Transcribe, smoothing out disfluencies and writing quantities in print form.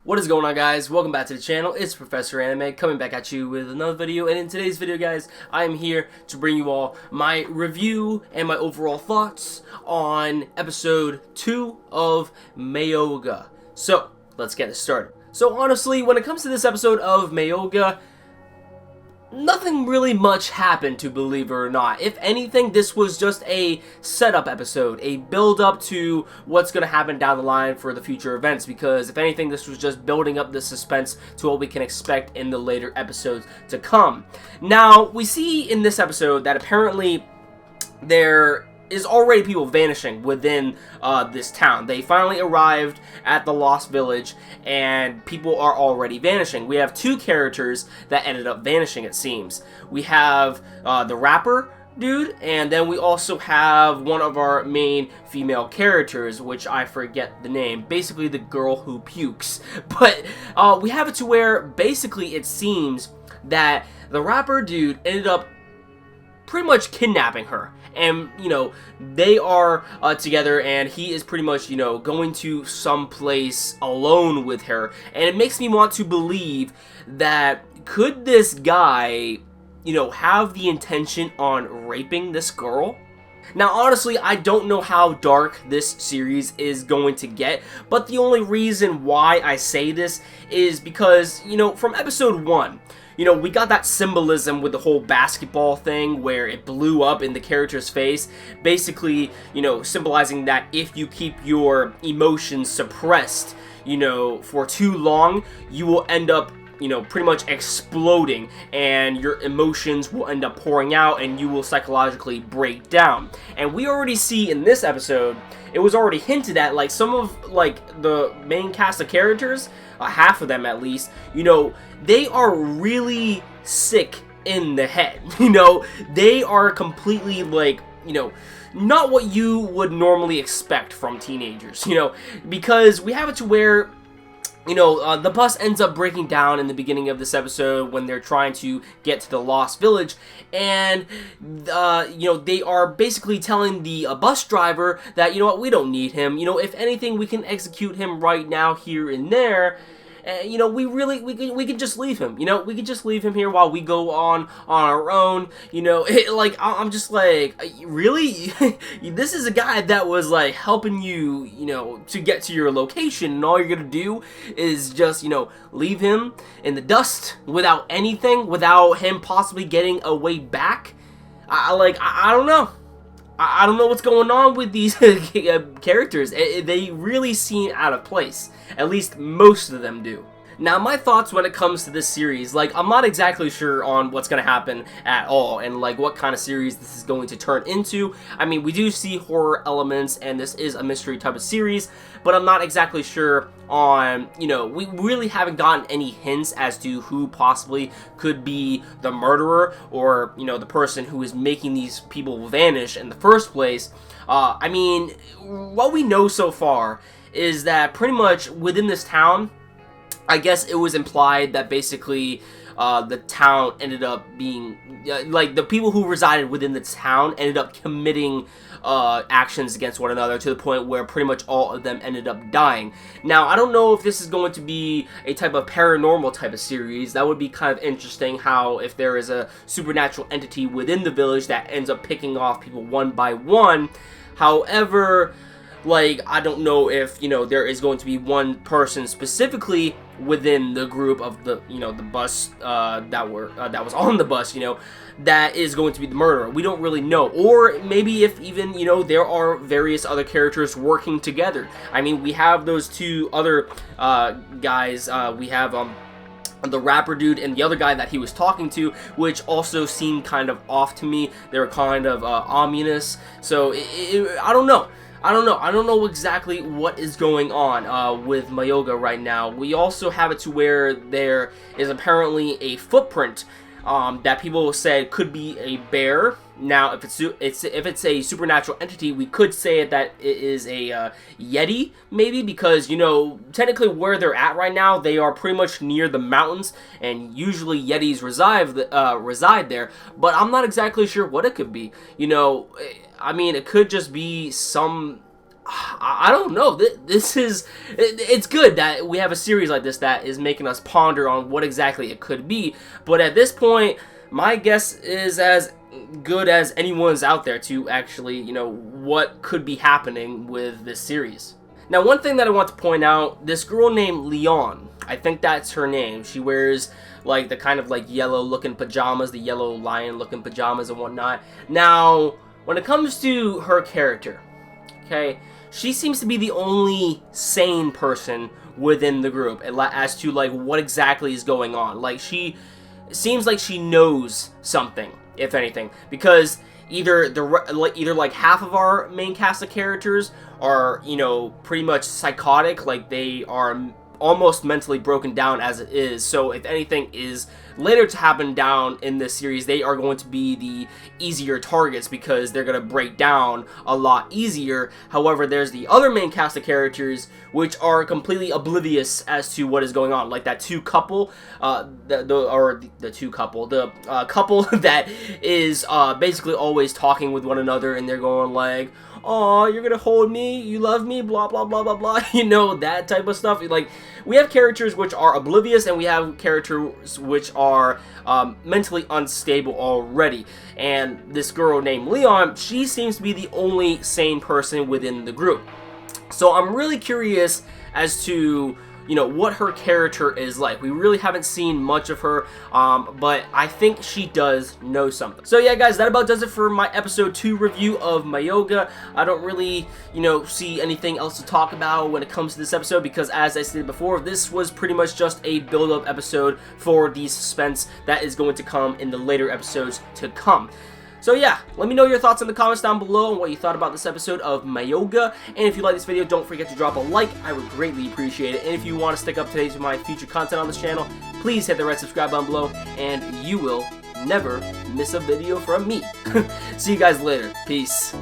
What is going on, guys? Welcome back to the channel. It's Professor Anime coming back at you with another video, and in today's video, guys, I am here to bring you all my review and my overall thoughts on episode 2 of Mayoiga. So, let's get it started. So honestly, when it comes to this episode of Mayoiga, nothing really much happened, to believe it or not. If anything, this was just a setup episode, a build-up to what's going to happen down the line for the future events, because if anything, this was just building up the suspense to what we can expect in the later episodes to come. Now, we see in this episode that apparently there is already people vanishing within this town. They finally arrived at the Lost Village, and people are already vanishing. We have two characters that ended up vanishing, it seems. We have the rapper dude, and then we also have one of our main female characters, which I forget the name, basically the girl who pukes. But we have it to where basically it seems that the rapper dude ended up pretty much kidnapping her, and they are together, and he is pretty much going to some place alone with her, and it makes me want to believe that could this guy have the intention on raping this girl. Now, honestly, I don't know how dark this series is going to get, but the only reason why I say this is because, from episode 1, we got that symbolism with the whole basketball thing where it blew up in the character's face, basically, symbolizing that if you keep your emotions suppressed, for too long, you will end up pretty much exploding, and your emotions will end up pouring out, and you will psychologically break down. And we already see in this episode, it was already hinted at, like, some of, the main cast of characters, half of them at least, they are really sick in the head. They are completely, not what you would normally expect from teenagers, because we have it to where the bus ends up breaking down in the beginning of this episode when they're trying to get to the Lost Village, and, they are basically telling the bus driver that, we don't need him, if anything, we can execute him right now, here and there. We can just leave him, we can just leave him here while we go on our own, I'm just like, really? This is a guy that was, helping you, to get to your location, and all you're gonna do is just, leave him in the dust without anything, without him possibly getting a way back? I don't know. I don't know what's going on with these characters. They really seem out of place. At least most of them do. Now, my thoughts when it comes to this series, I'm not exactly sure on what's going to happen at all, and, what kind of series this is going to turn into. I mean, we do see horror elements, and this is a mystery type of series, but I'm not exactly sure on, we really haven't gotten any hints as to who possibly could be the murderer, or, the person who is making these people vanish in the first place. I mean, what we know so far is that pretty much within this town, I guess it was implied that basically the town ended up being, the people who resided within the town ended up committing actions against one another to the point where pretty much all of them ended up dying. Now, I don't know if this is going to be a type of paranormal type of series. That would be kind of interesting, how if there is a supernatural entity within the village that ends up picking off people one by one. However, I don't know if, there is going to be one person specifically within the group of the, the bus, that was on the bus, that is going to be the murderer. We don't really know. Or maybe if even, there are various other characters working together. I mean, we have those two other, guys, we have, the rapper dude and the other guy that he was talking to, which also seemed kind of off to me. They were kind of, ominous. So, I don't know. I don't know exactly what is going on with Mayoiga right now. We also have it to where there is apparently a footprint that people said could be a bear. Now, if it's a supernatural entity, we could say that it is a Yeti, maybe, because, technically where they're at right now, they are pretty much near the mountains, and usually Yetis reside there, but I'm not exactly sure what it could be. I mean, it could just be some I don't know. This is, it's good that we have a series like this that is making us ponder on what exactly it could be. But at this point, my guess is as good as anyone's out there to actually, you know, what could be happening with this series. Now, one thing that I want to point out, this girl named Leon, I think that's her name. She wears like the kind of like yellow looking pajamas, the yellow lion looking pajamas and whatnot. Now, when it comes to her character, okay, she seems to be the only sane person within the group as to like what exactly is going on. Like, she seems like she knows something, if anything, because either like half of our main cast of characters are, you know, pretty much psychotic, like they are almost mentally broken down as it is. So if anything is later to happen down in this series, they are going to be the easier targets because they're going to break down a lot easier. However, there's the other main cast of characters which are completely oblivious as to what is going on, like that couple that is basically always talking with one another, and they're going like, "Oh, you're gonna hold me, you love me, blah blah blah blah blah," you know, that type of stuff. Like, we have characters which are oblivious, and we have characters which are mentally unstable already. And this girl named Leon, she seems to be the only sane person within the group. So I'm really curious as to, you know, what her character is like. We really haven't seen much of her, but I think she does know something. So yeah, guys, that about does it for my episode 2 review of Mayoiga. I don't really, you know, see anything else to talk about when it comes to this episode, because as I stated before, this was pretty much just a build-up episode for the suspense that is going to come in the later episodes to come. So yeah, let me know your thoughts in the comments down below and what you thought about this episode of Mayoiga. And if you like this video, don't forget to drop a like. I would greatly appreciate it. And if you want to stick up to date with my future content on this channel, please hit the red subscribe button below, and you will never miss a video from me. See you guys later. Peace.